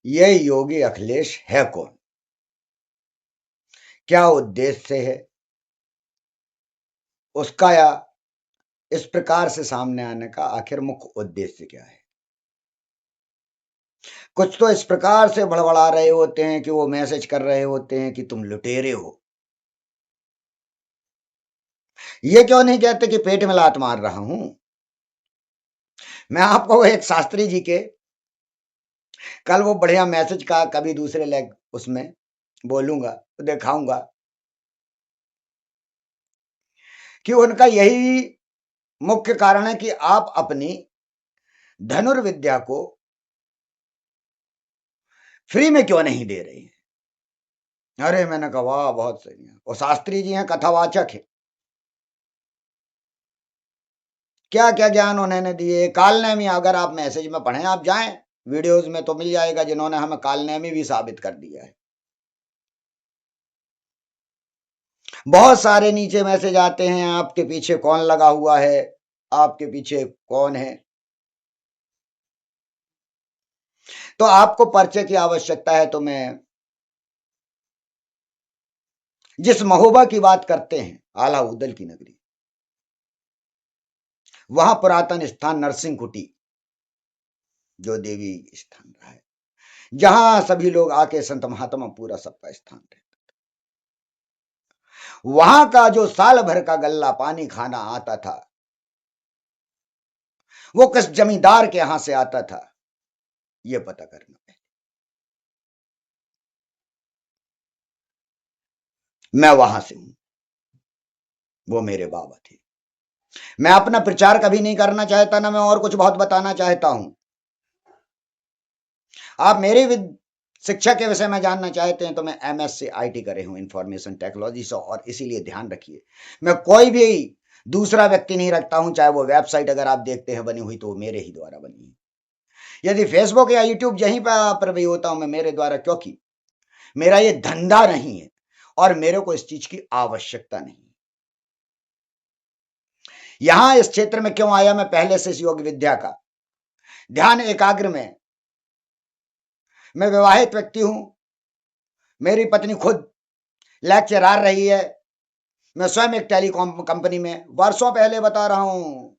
ये योगी अखिलेश है कौन, क्या उद्देश्य है उसका, या इस प्रकार से सामने आने का आखिर मुख्य उद्देश्य क्या है। कुछ तो इस प्रकार से बड़बड़ा रहे होते हैं कि वो मैसेज कर रहे होते हैं कि तुम लुटेरे हो। ये क्यों नहीं कहते कि पेट में लात मार रहा हूं। मैं आपको एक शास्त्री जी के कल वो बढ़िया मैसेज का कभी दूसरे लेग उसमें बोलूंगा, दिखाऊंगा कि उनका यही मुख्य कारण है कि आप अपनी धनुर्विद्या को फ्री में क्यों नहीं दे रहे हैं। अरे मैंने कहा वाह बहुत सही है, वो शास्त्री जी हैं, कथावाचक है, क्या क्या ज्ञान उन्होंने दिए। कालनेमी अगर आप मैसेज में पढ़ें, आप जाएं वीडियोस में तो मिल जाएगा, जिन्होंने हमें कालनेमी भी साबित कर दिया है। बहुत सारे नीचे मैसेज आते हैं, आपके पीछे कौन लगा हुआ है, आपके पीछे कौन है। तो आपको परिचय की आवश्यकता है तो मैं जिस महोबा की बात करते हैं, आला उदल की नगरी, वहां पुरातन स्थान नरसिंह कुटी जो देवी स्थान रहा है, जहां सभी लोग आके संत महात्मा पूरा सबका स्थान है, वहां का जो साल भर का गल्ला पानी खाना आता था, वो किस जमींदार के यहां से आता था, ये पता करना है। मैं वहां से हूं, वो मेरे बाबा थे। मैं अपना प्रचार कभी नहीं करना चाहता, ना मैं और कुछ बहुत बताना चाहता हूं। आप मेरी शिक्षा के विषय में जानना चाहते हैं तो मैं एमएससी आईटी करे हूं, इंफॉर्मेशन टेक्नोलॉजी से, और इसीलिए ध्यान रखिए मैं कोई भी दूसरा व्यक्ति नहीं रखता हूं। चाहे वो वेबसाइट अगर आप देखते हैं बनी हुई तो वो मेरे ही द्वारा बनी है। यदि फेसबुक या यूट्यूब यहीं पर भी होता हूं मैं मेरे द्वारा, क्योंकि मेरा ये धंधा नहीं है और मेरे को इस चीज की आवश्यकता नहीं। यहां इस क्षेत्र में क्यों आया, मैं पहले से इस योग विद्या का ध्यान एकाग्र में, मैं विवाहित व्यक्ति हूं, मेरी पत्नी खुद लेक्चरर रही है, मैं स्वयं एक टेलीकॉम कंपनी में वर्षों पहले बता रहा हूं,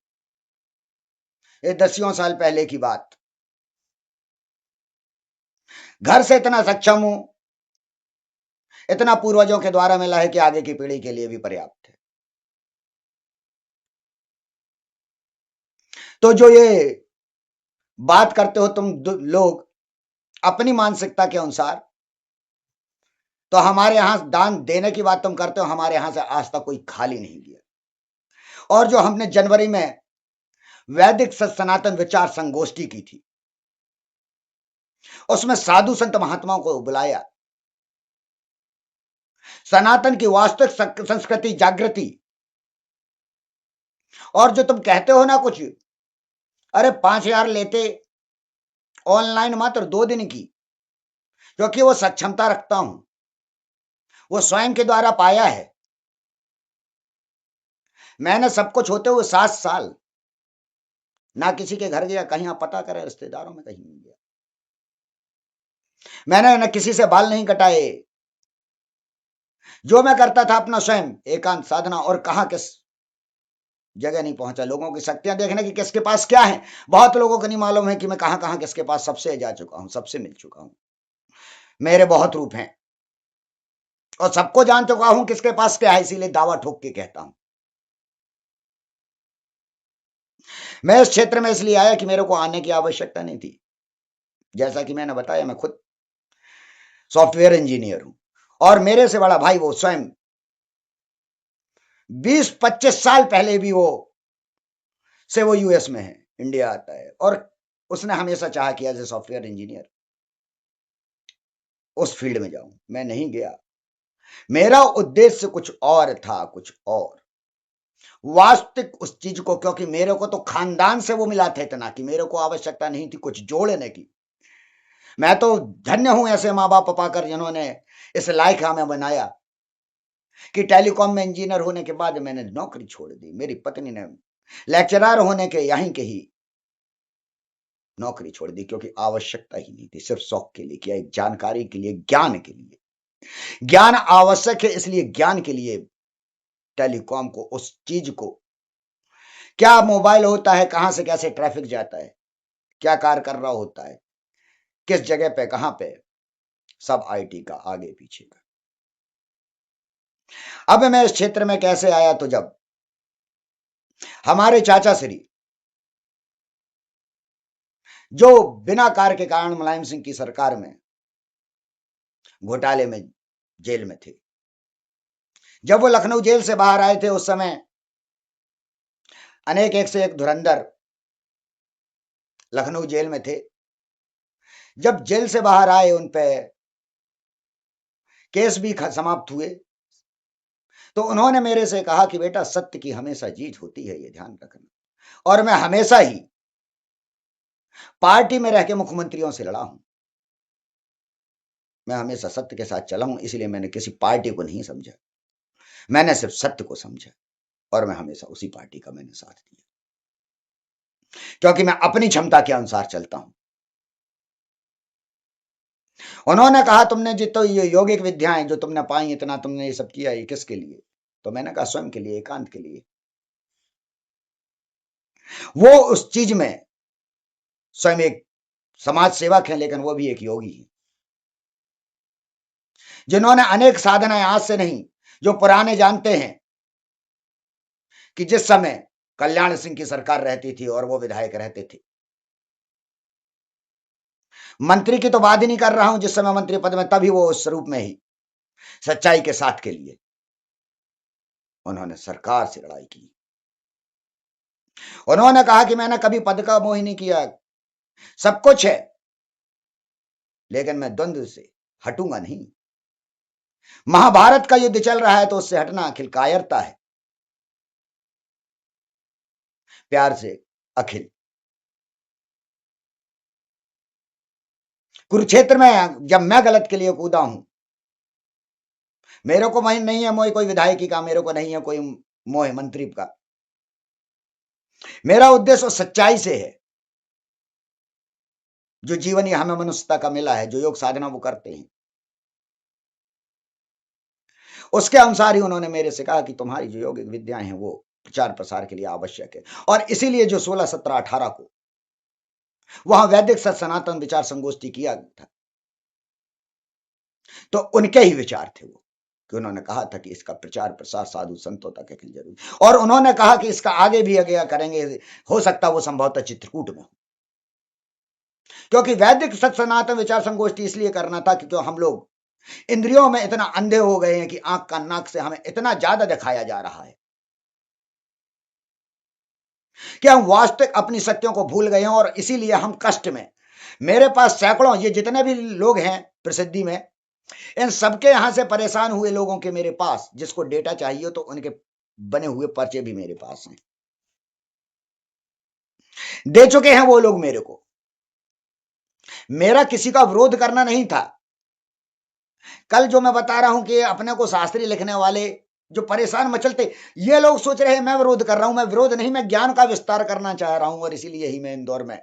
ये दसियों साल पहले की बात। घर से इतना सक्षम हूं, इतना पूर्वजों के द्वारा मिला है कि आगे की पीढ़ी के लिए भी पर्याप्त है। तो जो ये बात करते हो तुम लोग अपनी मानसिकता के अनुसार, तो हमारे यहां दान देने की बात तुम करते हो, हमारे यहां से आज तक कोई खाली नहीं गया। और जो हमने जनवरी में वैदिक सनातन विचार संगोष्ठी की थी, उसमें साधु संत महात्माओं को बुलाया, सनातन की वास्तविक संस्कृति जागृति। और जो तुम कहते हो ना कुछ, अरे 5,000 लेते ऑनलाइन मात्र 2 दिन की, क्योंकि वो सक्षमता रखता हूं, वो स्वयं के द्वारा पाया है। मैंने सब कुछ होते हुए 7 साल ना किसी के घर गया, कहीं आप पता करें रिश्तेदारों में कहीं नहीं गया, मैंने न किसी से बाल नहीं कटाए। जो मैं करता था अपना स्वयं एकांत साधना, और कहां किस जगह नहीं पहुंचा। लोगों की शक्तियां देखने की किसके पास क्या है, बहुत लोगों को नहीं मालूम है कि मैं कहां कहां किसके पास सबसे जा चुका हूं, सबसे मिल चुका हूं। मेरे बहुत रूप हैं और सबको जान चुका हूं किसके पास क्या है, इसीलिए दावा ठोक के कहता हूं। मैं इस क्षेत्र में इसलिए आया कि मेरे को आने की आवश्यकता नहीं थी। जैसा कि मैंने बताया, मैं खुद सॉफ्टवेयर इंजीनियर हूं, और मेरे से बड़ा भाई वो स्वयं 20-25 साल पहले भी वो यूएस में है, इंडिया आता है, और उसने हमेशा चाहा कि एज ए सॉफ्टवेयर इंजीनियर उस फील्ड में जाऊं। मैं नहीं गया, मेरा उद्देश्य कुछ और था, कुछ और वास्तविक उस चीज को, क्योंकि मेरे को तो खानदान से वो मिला था इतना कि मेरे को आवश्यकता नहीं थी कुछ जोड़ने की। मैं तो धन्य हूं ऐसे माँ बाप पाकर जिन्होंने इस लायक हमें बनाया कि टेलीकॉम में इंजीनियर होने के बाद मैंने नौकरी छोड़ दी। मेरी पत्नी ने लेक्चरर होने के यहीं के ही नौकरी छोड़ दी, क्योंकि आवश्यकता ही नहीं थी, सिर्फ शौक के लिए किया, एक जानकारी के लिए, ज्ञान के लिए। ज्ञान आवश्यक है, इसलिए ज्ञान के लिए टेलीकॉम को, उस चीज को, क्या मोबाइल होता है, कहां से कैसे ट्रैफिक जाता है, क्या कार्य कर रहा होता है, किस जगह पे, कहां पे, सब आईटी का आगे पीछे का। अब मैं इस क्षेत्र में कैसे आया, तो जब हमारे चाचा श्री, जो बिना कार्य के कारण मुलायम सिंह की सरकार में घोटाले में जेल में थे, जब वो लखनऊ जेल से बाहर आए थे, उस समय अनेक एक से एक धुरंधर लखनऊ जेल में थे। जब जेल से बाहर आए, उन पे केस भी समाप्त हुए, तो उन्होंने मेरे से कहा कि बेटा, सत्य की हमेशा जीत होती है, ये ध्यान रखना। और मैं हमेशा ही पार्टी में रह के मुख्यमंत्रियों से लड़ा हूं, मैं हमेशा सत्य के साथ चला हूं, इसलिए मैंने किसी पार्टी को नहीं समझा, मैंने सिर्फ सत्य को समझा, और मैं हमेशा उसी पार्टी का मैंने साथ दिया, क्योंकि मैं अपनी क्षमता के अनुसार चलता हूं। उन्होंने कहा, तुमने जितो ये यौगिक विद्याएं जो तुमने पाई, इतना तुमने ये सब किया, ये किसके लिए? तो मैंने कहा, स्वयं के लिए, एकांत के लिए। वो उस चीज में स्वयं एक समाज सेवक है, लेकिन वो भी एक योगी है, जिन्होंने अनेक साधनाएं, आज से नहीं, जो पुराने जानते हैं कि जिस समय कल्याण सिंह की सरकार रहती थी और वो विधायक रहते थे, मंत्री की तो बात ही नहीं कर रहा हूं, जिस समय मंत्री पद में, तभी वो उस रूप में ही सच्चाई के साथ के लिए उन्होंने सरकार से लड़ाई की। उन्होंने कहा कि मैंने कभी पद का मोह नहीं किया, सब कुछ है, लेकिन मैं द्वंद्व से हटूंगा नहीं। महाभारत का युद्ध चल रहा है, तो उससे हटना अखिल कायरता है। प्यार से, अखिल। कुरुक्षेत्र में जब मैं गलत के लिए कूदा हूं, मेरे को नहीं है मोह कोई विधायकी का, मेरे को नहीं है कोई मोह मंत्री का, मेरा उद्देश्य सच्चाई से है। जो जीवन ये हमें मनुष्यता का मिला है, जो योग साधना वो करते हैं, उसके अनुसार ही उन्होंने मेरे से कहा कि तुम्हारी जो योगिक विद्याएं हैं वो प्रचार प्रसार के लिए आवश्यक है। और इसीलिए जो 16, 17, 18 को वहां वैदिक सत सनातन विचार संगोष्ठी किया था, तो उनके ही विचार थे वो, कि उन्होंने कहा था कि इसका प्रचार प्रसार साधु संतों तक है जरूरी, और उन्होंने कहा कि इसका आगे भी आगे करेंगे, हो सकता वो संभवतः चित्रकूट में हो, क्योंकि वैदिक सत सनातन विचार संगोष्ठी इसलिए करना था क्योंकि हम लोग इंद्रियों में इतना अंधे हो गए हैं कि आंख का नाक से हमें इतना ज्यादा दिखाया जा रहा है कि हम वास्तविक अपनी शक्तियों को भूल गए हैं, और इसीलिए हम कष्ट में। मेरे पास सैकड़ों, ये जितने भी लोग हैं प्रसिद्धि में, इन सबके यहां से परेशान हुए लोगों के मेरे पास, जिसको डेटा चाहिए तो उनके बने हुए पर्चे भी मेरे पास हैं, दे चुके हैं वो लोग मेरे को। मेरा किसी का विरोध करना नहीं था। कल जो मैं बता रहा हूं कि अपने को शास्त्री लिखने वाले जो परेशान मचलते, ये लोग सोच रहे हैं मैं विरोध कर रहा हूं, मैं विरोध नहीं, मैं ज्ञान का विस्तार करना चाह रहा हूं। और इसीलिए ही मैं इंदौर में,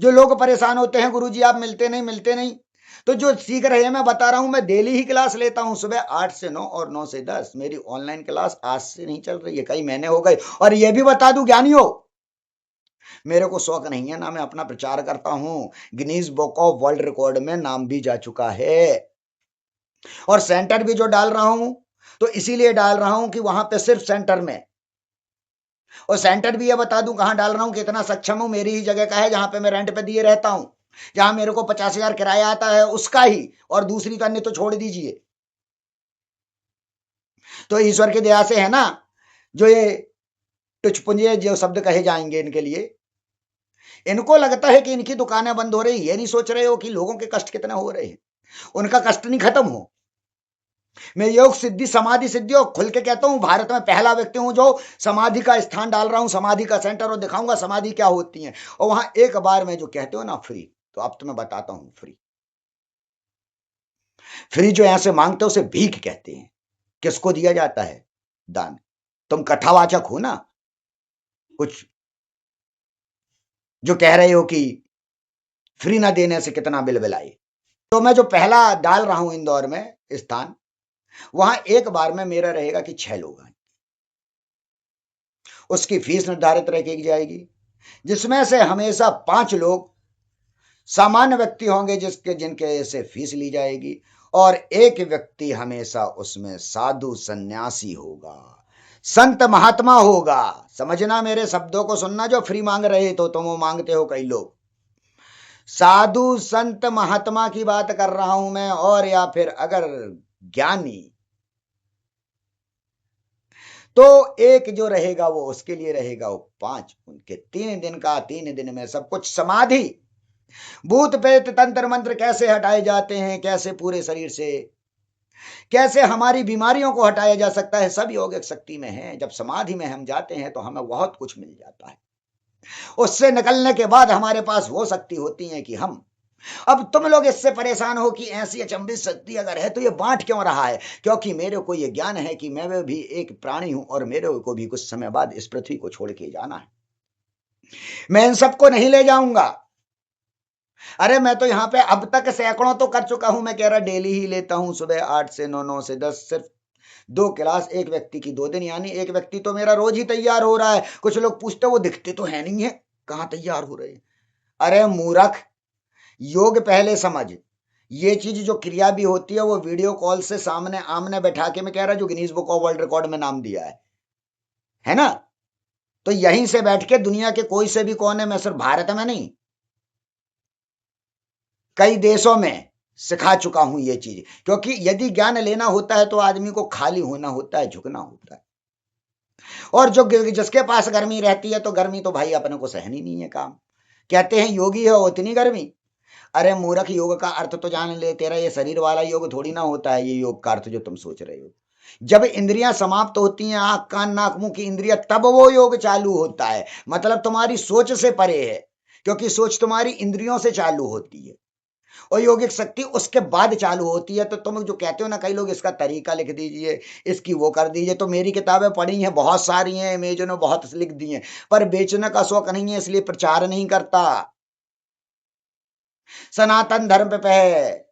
जो लोग परेशान होते हैं, गुरुजी आप मिलते नहीं मिलते नहीं, तो जो सीख रहे हैं, मैं बता रहा हूं, मैं डेली ही क्लास लेता हूं, सुबह 8 से 9 और 9 से 10। मेरी ऑनलाइन क्लास आज से नहीं चल रही है, कई महीने हो गए। और यह भी बता दूं ज्ञानियों, मेरे को शौक नहीं है ना, मैं अपना प्रचार करता हूं, Guinness book of world record में नाम भी जा चुका है। और सेंटर भी जो डाल रहा हूं, तो इसीलिए डाल रहा हूं कि वहां पे सिर्फ सेंटर में, और सेंटर भी ये बता दूं कहां डाल रहा हूं, कितना सक्षम हूं, मेरी ही जगह का है, जहां पे मैं रेंट पे दिए रहता हूं, जहां मेरे को 50,000 किराया आता है उसका ही, और दूसरी तो अन्य तो छोड़ दीजिए। तो ईश्वर की दया से है ना, जो ये टुचपुंजे जो शब्द कहे जाएंगे इनके लिए, इनको लगता है कि इनकी दुकानें बंद हो रही, ये नहीं सोच रहे हो कि लोगों के कष्ट कितने हो रहे हैं, उनका कष्ट नहीं खत्म हो। मैं योग सिद्धि समाधि सिद्धि और खुल के कहता हूं, भारत में पहला व्यक्ति हूं जो समाधि का स्थान डाल रहा हूं, समाधि का सेंटर, और दिखाऊंगा समाधि क्या होती है। और वहां एक बार में जो कहते हो ना फ्री, तो अब तो मैं बताता हूं फ्री। फ्री जो यहां से मांगते हो उसे भीख कहते हैं। किसको दिया जाता है? दान। तुम कथावाचक हो ना, कुछ जो कह रहे हो कि फ्री ना देने से कितना बिल बिलाई। तो मैं जो पहला डाल रहा हूं इंदौर में स्थान, वहां एक बार में मेरा रहेगा कि 6 लोग हैं। उसकी फीस निर्धारित रखी जाएगी, जिसमें से हमेशा 5 लोग सामान्य व्यक्ति होंगे जिनके से फीस ली जाएगी, और एक व्यक्ति हमेशा उसमें साधु सन्यासी होगा, संत महात्मा होगा। समझना, मेरे शब्दों को सुनना। जो फ्री मांग रहे तो तुम वो मांगते हो कई लोग, साधु संत महात्मा की बात कर रहा हूं मैं। और या फिर अगर ज्ञानी, तो एक जो रहेगा वो उसके लिए रहेगा वो 5। उनके 3 दिन का, 3 दिन में सब कुछ समाधि, भूत प्रेत तंत्र मंत्र कैसे हटाए जाते हैं, कैसे पूरे शरीर से, कैसे हमारी बीमारियों को हटाया जा सकता है, सब योगिक शक्ति में है। जब समाधि में हम जाते हैं तो हमें बहुत कुछ मिल जाता है। उससे निकलने के बाद हमारे पास वो शक्ति होती है कि हम, अब तुम लोग इससे परेशान हो कि ऐसी अचंभित शक्ति अगर है तो ये बांट क्यों रहा है? क्योंकि मेरे को ये ज्ञान है कि मैं भी एक प्राणी हूं और मेरे को भी कुछ समय बाद इस पृथ्वी को छोड़ के जाना है। मैं इन सबको नहीं ले जाऊंगा। अरे मैं तो यहां पे अब तक सैकड़ों तो कर चुका हूं। मैं कह रहा डेली ही लेता हूं, सुबह 8 से 9, 9 से 10, सिर्फ 2 क्लास एक व्यक्ति की 2 दिन, यानी एक व्यक्ति तो मेरा रोज ही तैयार हो रहा है। कुछ लोग पूछते वो दिखते तो है नहीं है, कहां तैयार हो रहे हैं? अरे मूर्ख, योग पहले समझ। ये चीज जो क्रिया भी होती है वो वीडियो कॉल से सामने आमने बैठा के, मैं कह रहा जो Guinness book of world record में नाम दिया है ना? तो यहीं से बैठ के दुनिया के कोई से भी कोने में, सिर्फ भारत में नहीं, कई देशों में सिखा चुका हूं ये चीज। क्योंकि यदि ज्ञान लेना होता है तो आदमी को खाली होना होता है, झुकना होता है। और जो जिसके पास गर्मी रहती है, तो गर्मी तो भाई अपने को सहनी नहीं है काम। कहते हैं योगी है उतनी गर्मी। अरे मूर्ख, योग का अर्थ तो जान ले। तेरा ये शरीर वाला योग थोड़ी ना होता है ये योग का अर्थ जो तुम सोच रहे हो। जब इंद्रियां समाप्त होती हैं, आंख कान नाक मुंह की इंद्रियां, तब वो योग चालू होता है। मतलब तुम्हारी सोच से परे है, क्योंकि सोच तुम्हारी इंद्रियों से चालू होती है और योगिक शक्ति उसके बाद चालू होती है। तो तुम जो कहते हो ना, कई लोग इसका तरीका लिख दीजिए, इसकी वो कर दीजिए। तो मेरी किताबें पढ़ी हैं, बहुत सारी हैं, अमेजन में बहुत लिख दी हैं, पर बेचने का शौक नहीं है, इसलिए प्रचार नहीं करता। सनातन धर्म पे है।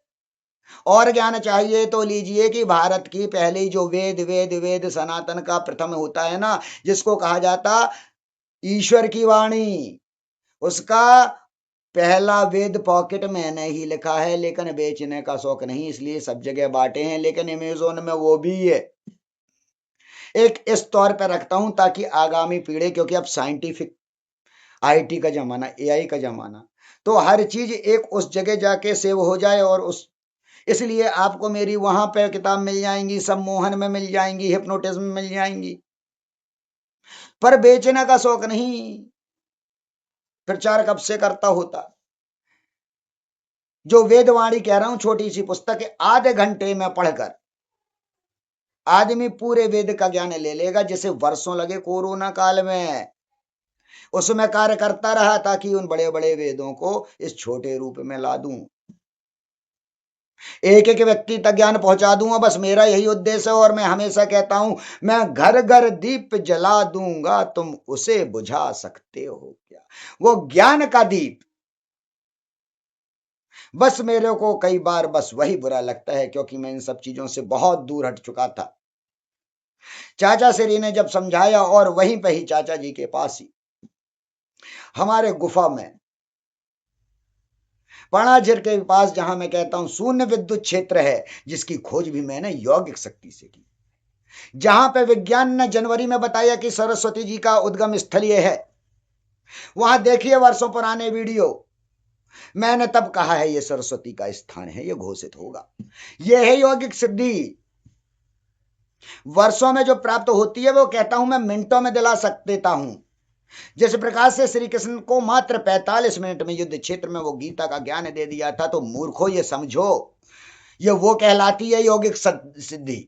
और ज्ञान चाहिए तो लीजिए कि भारत की पहली जो वेद वेद वेद सनातन का प्रथम होता है ना, जिसको कहा जाता ईश्वर की वाणी, उसका पहला वेद पॉकेट मैंने ही लिखा है। लेकिन बेचने का शौक नहीं, इसलिए सब जगह बांटे हैं। लेकिन अमेजोन में वो भी है, एक इस तौर पर रखता हूं ताकि आगामी पीढ़ी, क्योंकि अब साइंटिफिक आईटी का जमाना, एआई का जमाना, तो हर चीज एक उस जगह जाके सेव हो जाए। और उस इसलिए आपको मेरी वहां पे किताब मिल जाएंगी, सम्मोहन में मिल जाएंगी, हिप्नोटिज्म में मिल जाएंगी, पर बेचने का शौक नहीं। प्रचार कब से करता होता। जो वेदवाणी कह रहा हूं, छोटी सी पुस्तक है, आधे घंटे में पढ़कर आदमी पूरे वेद का ज्ञान ले लेगा, जिसे वर्षों लगे कोरोना काल में। उसमें कार्य करता रहा ताकि उन बड़े बड़े वेदों को इस छोटे रूप में ला दूं, एक एक व्यक्ति तक ज्ञान पहुंचा दूंगा। बस मेरा यही उद्देश्य है। और मैं हमेशा कहता हूं, मैं घर घर दीप जला दूंगा, तुम उसे बुझा सकते हो क्या? वो ज्ञान का दीप। बस मेरे को कई बार बस वही बुरा लगता है, क्योंकि मैं इन सब चीजों से बहुत दूर हट चुका था। चाचा श्री ने जब समझाया, और वहीं पे ही चाचा जी के पास ही हमारे गुफा में पणाझिर के पास, जहां मैं कहता हूं शून्य विद्युत क्षेत्र है, जिसकी खोज भी मैंने यौगिक शक्ति से की। जहां पे विज्ञान ने जनवरी में बताया कि सरस्वती जी का उद्गम स्थल ये है, वहां देखिए वर्षों पुराने वीडियो। मैंने तब कहा है ये सरस्वती का स्थान है, ये घोषित होगा। ये है यौगिक सिद्धि। वर्षों में जो प्राप्त होती है वो कहता हूं मैं मिनटों में दिला देता हूं। जिस प्रकार से श्री कृष्ण को मात्र 45 मिनट में युद्ध क्षेत्र में वो गीता का ज्ञान दे दिया था, तो मूर्खों ये समझो, ये वो कहलाती है यौगिक सिद्धि।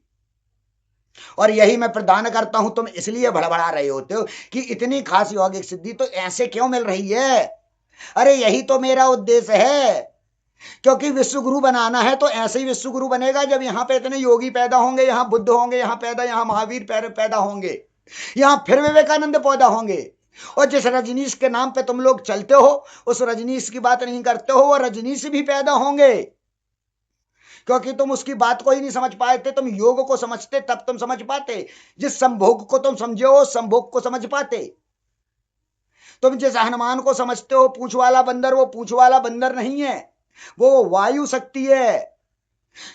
और यही मैं प्रदान करता हूं। तुम इसलिए भड़बड़ा रहे होते हो कि इतनी खास यौगिक सिद्धि तो ऐसे क्यों मिल रही है। अरे यही तो मेरा उद्देश्य है, क्योंकि विश्व गुरु बनाना है तो ऐसे ही विश्व गुरु बनेगा जब यहां पे इतने योगी पैदा होंगे, यहां बुद्ध होंगे, यहां महावीर पैदा होंगे, यहां फिर विवेकानंद पैदा होंगे, और जिस रजनीश के नाम पे तुम लोग चलते हो, उस रजनीश की बात नहीं करते हो, वो रजनीश भी पैदा होंगे, क्योंकि तुम उसकी बात को ही नहीं समझ पाए थे। तुम योग को समझते तब तुम समझ पाते, जिस संभोग को तुम समझे हो संभोग को समझ पाते। तुम जिस हनुमान को समझते हो पूंछ वाला बंदर, वो पूंछ वाला बंदर नहीं है, वो वायु शक्ति है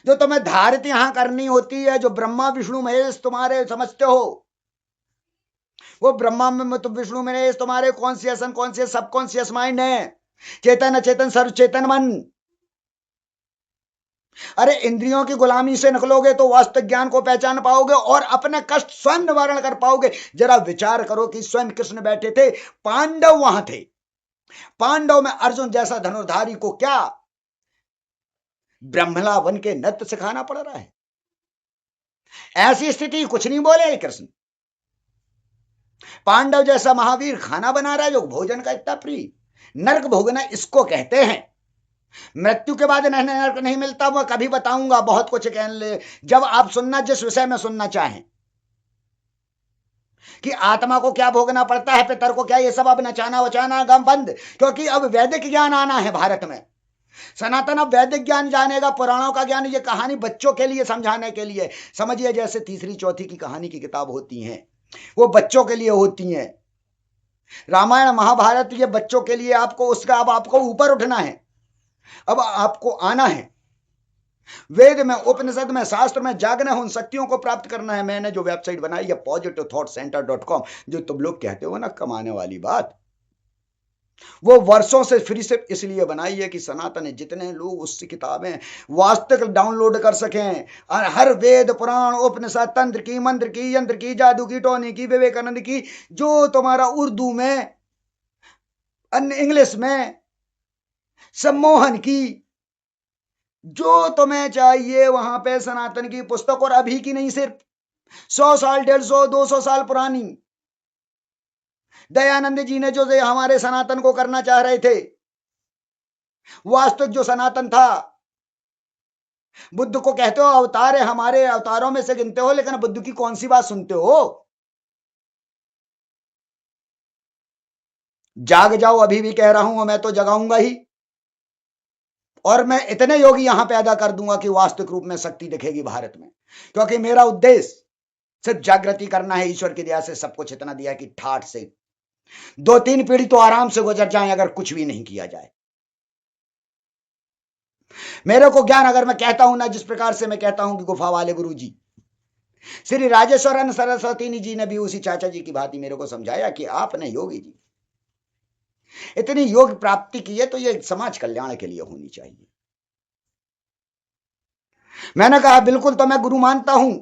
जो तुम्हें धारित यहां करनी होती है। जो ब्रह्मा विष्णु महेश तुम्हारे समझते हो, वो ब्रह्मा में तुम विष्णु महेश तुम्हारे कॉन्सियस अनकॉन्सियस सबकॉन्सियस माइंड है, चेतन अचेतन सर्व चेतन मन। अरे इंद्रियों की गुलामी से निकलोगे तो वास्तविक ज्ञान को पहचान पाओगे और अपने कष्ट स्वयं निवारण कर पाओगे। जरा विचार करो कि स्वयं कृष्ण बैठे थे, पांडव वहां थे, पांडव में अर्जुन जैसा धनुर्धारी को क्या ब्रह्मला बन के नृत्य सिखाना पड़ रहा है? ऐसी स्थिति कुछ नहीं बोले कृष्ण। पांडव जैसा महावीर खाना बना रहा है जो भोजन का इतना प्रिय। नरक भोगना इसको कहते हैं। मृत्यु के बाद नरक नहीं मिलता, वो कभी बताऊंगा, बहुत कुछ कहने ले। जब आप सुनना जिस विषय में सुनना चाहें कि आत्मा को क्या भोगना पड़ता है, पितर को क्या, ये सब अब नचाना वचाना गम बंद, क्योंकि अब वैदिक ज्ञान आना है भारत में। सनातन अब वैदिक ज्ञान जानेगा, पुराणों का ज्ञान। ये कहानी बच्चों के लिए समझाने के लिए समझिए, जैसे तीसरी चौथी की कहानी की किताब होती हैं, वो बच्चों के लिए होती हैं। रामायण महाभारत ये बच्चों के लिए, आपको उसका अब आपको ऊपर उठना है, अब आपको आना है वेद में, उपनिषद में, शास्त्र में, जागना है, उन शक्तियों को प्राप्त करना है। मैंने जो वेबसाइट बनाई है positivethought.center.com, जो तुम लोग कहते हो ना कमाने वाली बात, वो वर्षों से फ्री से इसलिए बनाई है कि सनातन है जितने लोग उससे किताबें वास्तविक डाउनलोड कर सकें, और हर वेद पुराण उपनिषद तंत्र की, मंत्र की, यंत्र की, जादू की, टोनी की, विवेकानंद की, जो तुम्हारा उर्दू में, अन्य इंग्लिश में, सम्मोहन की, जो तुम्हें चाहिए वहां पे सनातन की पुस्तक। और अभी की नहीं, सिर्फ 100 साल, 150, 200 साल पुरानी। दयानंद जी ने जो हमारे सनातन को करना चाह रहे थे, वास्तविक जो सनातन था। बुद्ध को कहते हो अवतार है, हमारे अवतारों में से गिनते हो, लेकिन बुद्ध की कौन सी बात सुनते हो? जाग जाओ, अभी भी कह रहा हूं, मैं तो जगाऊंगा ही। और मैं इतने योगी यहां पैदा कर दूंगा कि वास्तविक रूप में शक्ति दिखेगी भारत में, क्योंकि मेरा उद्देश्य सिर्फ जागृति करना है। ईश्वर की दया से सब कुछ इतना दिया कि ठाठ से 2-3 पीढ़ी तो आराम से गुजर जाए अगर कुछ भी नहीं किया जाए। मेरे को ज्ञान अगर मैं कहता हूं ना, जिस प्रकार से मैं कहता हूं कि गुफा वाले गुरु जी श्री राजेश्वरन सरस्वती जी ने भी उसी चाचा जी की भांति मेरे को समझाया कि आपने योगी जी इतनी योग प्राप्ति की है तो ये समाज कल्याण के लिए होनी चाहिए। मैंने कहा बिल्कुल, तो मैं गुरु मानता हूं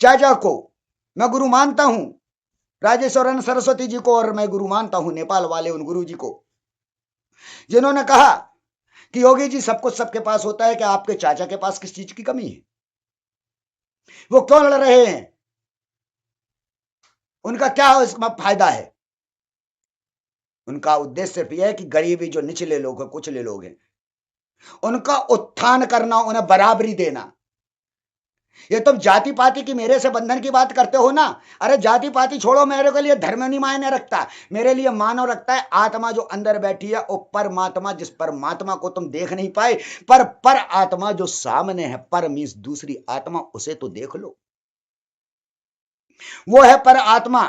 चाचा को, मैं गुरु मानता हूं राजेश्वरन सरस्वती जी को, और मैं गुरु मानता हूं नेपाल वाले उन गुरु जी को जिन्होंने कहा कि योगी जी सब कुछ सबके पास होता है, कि आपके चाचा के पास किस चीज की कमी है, वो क्यों लड़ रहे हैं, उनका क्या इसमें फायदा है? उनका उद्देश्य सिर्फ यह है कि गरीबी, जो निचले लोग हैं, कुचले लोग हैं, उनका उत्थान करना, उन्हें बराबरी देना। ये तुम जाति पाति की मेरे से बंधन की बात करते हो ना, अरे जाति पाति छोड़ो, मेरे के लिए धर्म नहीं मायने रखता, मेरे लिए मानव रखता है आत्मा जो अंदर बैठी है, वो परमात्मा, जिस परमात्मा को तुम देख नहीं पाए, पर आत्मा जो सामने है, पर मीन्स दूसरी आत्मा, उसे तो देख लो, वो है पर आत्मा।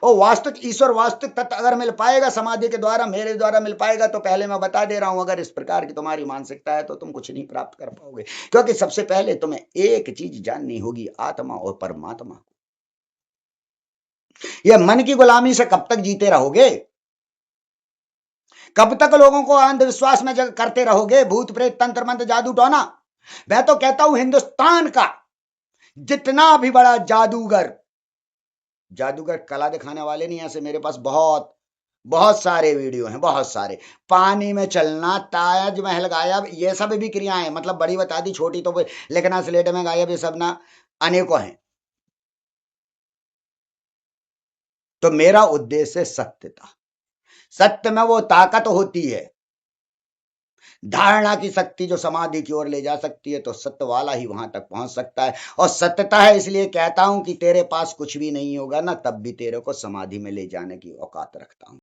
और वास्तविक ईश्वर, वास्तविक तत्व अगर मिल पाएगा समाधि के द्वारा, मेरे द्वारा मिल पाएगा, तो पहले मैं बता दे रहा हूं, अगर इस प्रकार की तुम्हारी मानसिकता है तो तुम कुछ नहीं प्राप्त कर पाओगे, क्योंकि सबसे पहले तुम्हें एक चीज जाननी होगी, आत्मा और परमात्मा को। यह मन की गुलामी से कब तक जीते रहोगे? कब तक लोगों को अंधविश्वास में करते रहोगे? भूत प्रेत तंत्र मंत्र जादू टोना। मैं तो कहता हूं हिंदुस्तान का जितना भी बड़ा जादूगर, जादूगर कला दिखाने वाले नहीं, ऐसे मेरे पास बहुत बहुत सारे वीडियो हैं, बहुत सारे। पानी में चलना, ताजमहल गायब, ये सब भी क्रियाएं, मतलब बड़ी बता दी, छोटी तो लिखना स्लेट में गायब, ये सब ना अनेकों हैं। तो मेरा उद्देश्य सत्यता, सत्य में वो ताकत होती है, धारणा की शक्ति जो समाधि की ओर ले जा सकती है, तो सत्य वाला ही वहां तक पहुंच सकता है। और सत्यता है, इसलिए कहता हूं कि तेरे पास कुछ भी नहीं होगा ना, तब भी तेरे को समाधि में ले जाने की औकात रखता हूं।